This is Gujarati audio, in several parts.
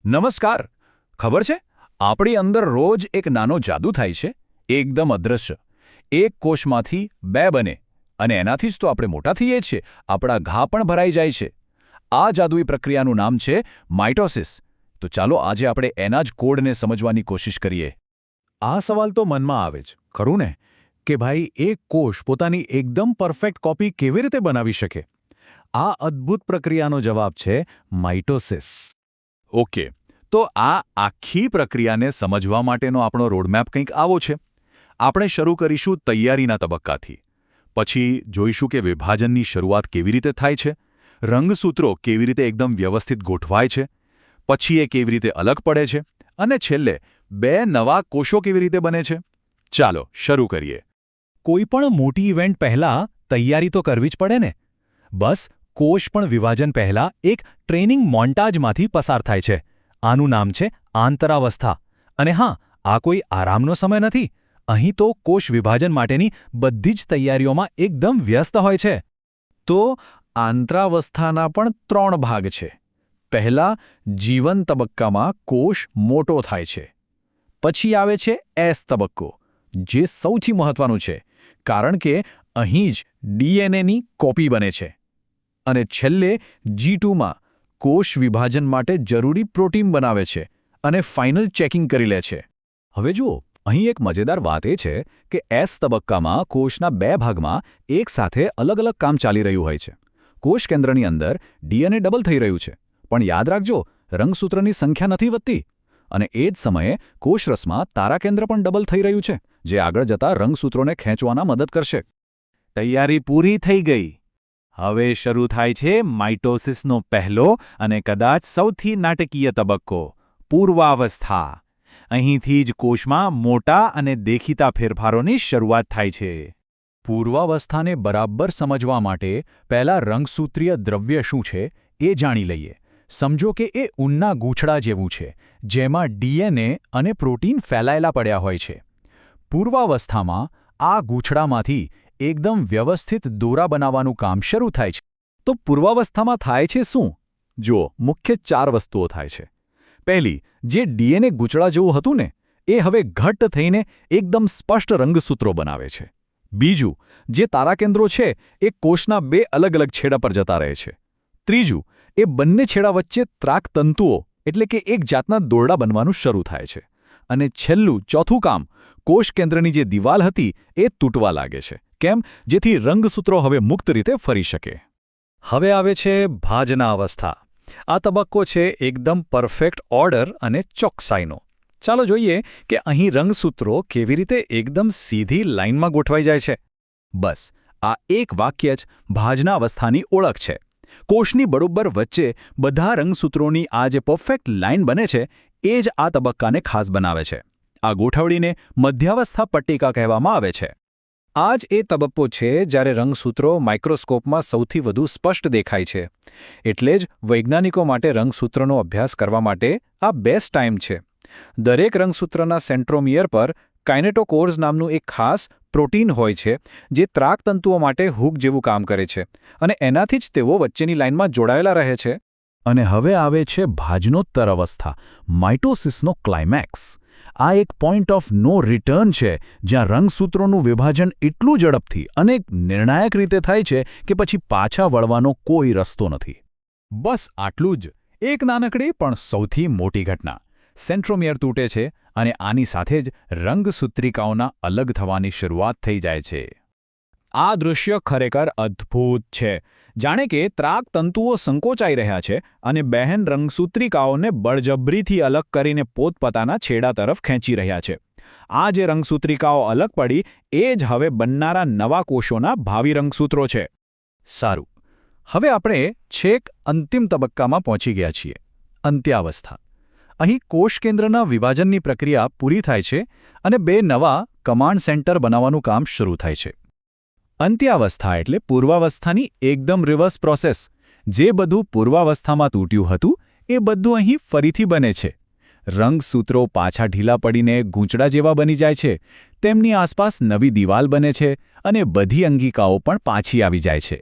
નમસ્કાર. ખબર છે, આપણી અંદર રોજ એક નાનો જાદુ થાય છે, એકદમ અદૃશ્ય. એક કોષમાંથી બે બને અને એનાથી જ તો આપણે મોટા થઈએ છીએ, આપણા ઘા પણ ભરાઈ જાય છે. આ જાદુઈ પ્રક્રિયાનું નામ છે માઇટોસિસ. તો ચાલો આજે આપણે એના જ કોડને સમજવાની કોશિશ કરીએ. આ સવાલ તો મનમાં આવે જ, ખરું ને? કે ભાઈ એક કોષ પોતાની એકદમ પરફેક્ટ કોપી કેવી રીતે બનાવી શકે? આ અદ્ભુત પ્રક્રિયાનો જવાબ છે માઇટોસિસ. ઓકે, તો આ આખી પ્રક્રિયાને સમજવા માટેનો આપણો રોડમેપ કંઈક આવો છે. આપણે શરૂ કરીશું તૈયારીના તબક્કાથી. પછી જોઈશું કે વિભાજનની શરૂઆત કેવી રીતે થાય છે, રંગસૂત્રો કેવી રીતે એકદમ વ્યવસ્થિત ગોઠવાય છે, પછી એ કેવી રીતે અલગ પડે છે, અને છેલ્લે બે નવા કોષો કેવી રીતે બને છે. ચાલો શરૂ કરીએ. કોઈ પણ મોટી ઇવેન્ટ પહેલાં તૈયારી તો કરવી જ પડે ને? બસ કોષ પણ વિભાજન પહેલાં એક ટ્રેનિંગ મોન્ટાજમાંથી પસાર થાય છે. આનું નામ છે આંતરાવસ્થા. અને હા, આ કોઈ આરામનો સમય નથી. અહીં તો કોષ વિભાજન માટેની બધી જ તૈયારીઓમાં એકદમ વ્યસ્ત હોય છે. તો આંતરાવસ્થાના પણ 3 ભાગ છે. પહેલા જીવન તબક્કામાં કોષ મોટો થાય છે. પછી આવે છે એસ તબક્કો, જે સૌથી મહત્વનું છે, કારણ કે અહીં જ ડીએનએની કોપી બને છે. અને છેલ્લે G2માં કોષ વિભાજન માટે જરૂરી પ્રોટીન બનાવે છે અને ફાઇનલ ચેકિંગ કરી લે છે. હવે જુઓ, અહીં એક મજેદાર વાત એ છે કે એસ તબક્કામાં કોષના બે ભાગમાં એકસાથે અલગ અલગ કામ ચાલી રહ્યું હોય છે. કોષ કેન્દ્રની અંદર ડીએનએ ડબલ થઈ રહ્યું છે, પણ યાદ રાખજો, રંગસૂત્રની સંખ્યા નથી વધતી. અને એ જ સમયે કોષરસમાં તારાકેન્દ્ર પણ ડબલ થઈ રહ્યું છે, જે આગળ જતા રંગસૂત્રોને ખેંચવામાં મદદ કરશે. તૈયારી પૂરી થઈ ગઈ. હવે શરૂ થાય છે માઇટોસિસનો પહેલો અને કદાચ સૌથી નાટકીય તબક્કો, પૂર્વાવસ્થા. અહીંથી જ કોષમાં મોટા અને દેખીતા ફેરફારોની શરૂઆત થાય છે. પૂર્વાવસ્થાને બરાબર સમજવા માટે પહેલાં રંગસૂત્રીય દ્રવ્ય શું છે એ જાણી લઈએ. સમજો કે એ ઊનના ગૂંછડા જેવું છે, જેમાં ડીએનએ અને પ્રોટીન ફેલાયેલા પડ્યા હોય છે. પૂર્વાવસ્થામાં આ ગૂંછડામાંથી એકદમ વ્યવસ્થિત દોરા બનાવવાનું કામ શરૂ થાય છે. તો પૂર્વાવસ્થામાં થાય છે શું? જુઓ, મુખ્ય 4 વસ્તુઓ થાય છે. પહેલી, જે ડીએનએ ગૂંચળા જેવું હતું ને, એ હવે ઘટ્ટ થઈને એકદમ સ્પષ્ટ રંગસૂત્રો બનાવે છે. બીજું, જે તારાકેન્દ્રો છે એ કોષના 2 અલગ અલગ છેડા પર જતા રહે છે. ત્રીજું, એ બંને છેડા વચ્ચે ત્રાકતંતુઓ એટલે કે એક જાતના દોરડા બનવાનું શરૂ થાય છે. અને છેલ્લું, ચોથું કામ, કોષ કેન્દ્રની જે દિવાલ હતી એ તૂટવા લાગે છે. કેમ? જેથી રંગસૂત્રો હવે મુક્ત રીતે ફરી શકે. હવે આવે છે ભાજના અવસ્થા. આ તબક્કો છે એકદમ પરફેક્ટ ઓર્ડર અને ચોકસાઈનો. ચાલો જોઈએ કે અહીં રંગસૂત્રો કેવી રીતે એકદમ સીધી લાઇનમાં ગોઠવાઈ જાય છે. બસ આ એક વાક્ય જ ભાજના અવસ્થાની ઓળખ છે. કોષની બરોબર વચ્ચે બધા રંગસૂત્રોની આ જે પરફેક્ટ લાઇન બને છે, એ જ આ તબક્કાને ખાસ બનાવે છે. આ ગોઠવણીને મધ્યાવસ્થા પટ્ટિકા કહેવામાં આવે છે. આ જ એ તબક્કો છે જ્યારે રંગસૂત્રો માઇક્રોસ્કોપમાં સૌથી વધુ સ્પષ્ટ દેખાય છે. એટલે જ વૈજ્ઞાનિકો માટે રંગસૂત્રનો અભ્યાસ કરવા માટે આ બેસ્ટ ટાઈમ છે. દરેક રંગસૂત્રના સેન્ટ્રોમિયર પર કાઇનેટોકોર્સ નામનું એક ખાસ પ્રોટીન હોય છે, જે ત્રાકતંતુઓ માટે હૂક જેવું કામ કરે છે, અને એનાથી જ તેઓ વચ્ચેની લાઇનમાં જોડાયેલા રહે છે. અને હવે આવે છે ભાજનોત્તર અવસ્થા, માઇટોસિસનો ક્લાઇમેક્સ. આ એક પોઈન્ટ ઓફ નો રિટર્ન છે, જ્યાં રંગસૂત્રોનું વિભાજન એટલું ઝડપથી અને નિર્ણાયક રીતે થાય છે કે પછી પાછા વળવાનો કોઈ રસ્તો નથી. બસ આટલું જ. એક નાનકડી પણ સૌથી મોટી ઘટના. સેન્ટ્રોમિયર તૂટે છે અને આની સાથે જ રંગસૂત્રિકાઓના અલગ થવાની શરૂઆત થઈ જાય છે. આ દૃશ્ય ખરેખર અદ્ભુત છે. જાણે કે ત્રાકતંતુઓ સંકોચાઈ રહ્યા છે અને બહેન રંગસૂત્રિકાઓને બળજબરીથી અલગ કરીને પોતપોતાના છેડા તરફ ખેંચી રહ્યા છે. આ જે રંગસૂત્રિકાઓ અલગ પડી, એ જ હવે બનનારા નવા કોષોના ભાવિ રંગસૂત્રો છે. સારું, હવે આપણે છેક અંતિમ તબક્કામાં પહોંચી ગયા છીએ, અંત્યાવસ્થા. અહીં કોષ કેન્દ્રના વિભાજનની પ્રક્રિયા પૂરી થાય છે અને 2 નવા કમાન્ડ સેન્ટર બનાવવાનું કામ શરૂ થાય છે. અંત્યાવસ્થા એટલે પૂર્વાવસ્થાની એકદમ રિવર્સ પ્રોસેસ. જે બધું પૂર્વાવસ્થામાં તૂટ્યું હતું, એ બધું અહીં ફરીથી બને છે. રંગસૂત્રો પાછા ઢીલા પડીને ગૂંચડા જેવા બની જાય છે, તેમની આસપાસ નવી દિવાલ બને છે અને બધી અંગિકાઓ પણ પાછી આવી જાય છે.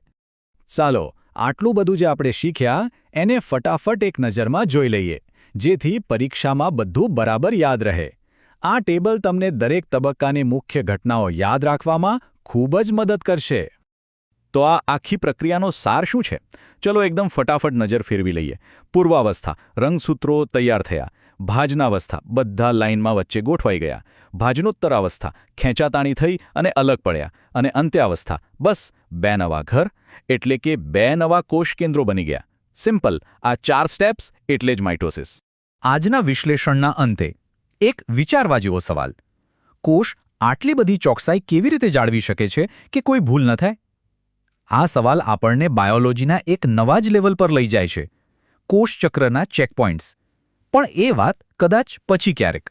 ચાલો, આટલું બધું જે આપણે શીખ્યા એને ફટાફટ એક નજરમાં જોઈ લઈએ. જેથી પરીક્ષામાં બધું બરાબર યાદ રહે. આ ટેબલ તમને દરેક તબક્કાની મુખ્ય ઘટનાઓ યાદ રાખવામાં ખૂબ જ મદદ કરશે. તો આ આખી પ્રક્રિયાનો સાર શું છે? ચલો એકદમ ફટાફટ નજર ફેરવી લઈએ. પૂર્વાવસ્થા, રંગસૂત્રો તૈયાર થયા. ભાજનાવસ્થા, બધા લાઇનમાં વચ્ચે ગોઠવાઈ ગયા. ભાજનોત્તરાવસ્થા, ખેંચાતાણી થઈ અને અલગ પડ્યા. અને અંત્યાવસ્થા, બસ 2 નવા ઘર, એટલે કે 2 નવા કોષ કેન્દ્રો બની ગયા. સિમ્પલ, આ 4 સ્ટેપ્સ એટલે જ માઇટોસિસ. આજના વિશ્લેષણના અંતે એક વિચારવા જેવો સવાલ. કોષ આટલી બધી ચોકસાઈ કેવી રીતે જાળવી શકે છે કે કોઈ ભૂલ ન થાય? આ સવાલ આપણને બાયોલોજીના એક નવા જ લેવલ પર લઈ જાય છે. કોષચક્રના ચેકપોઇન્ટ્સ. પણ એ વાત કદાચ પછી ક્યારેક.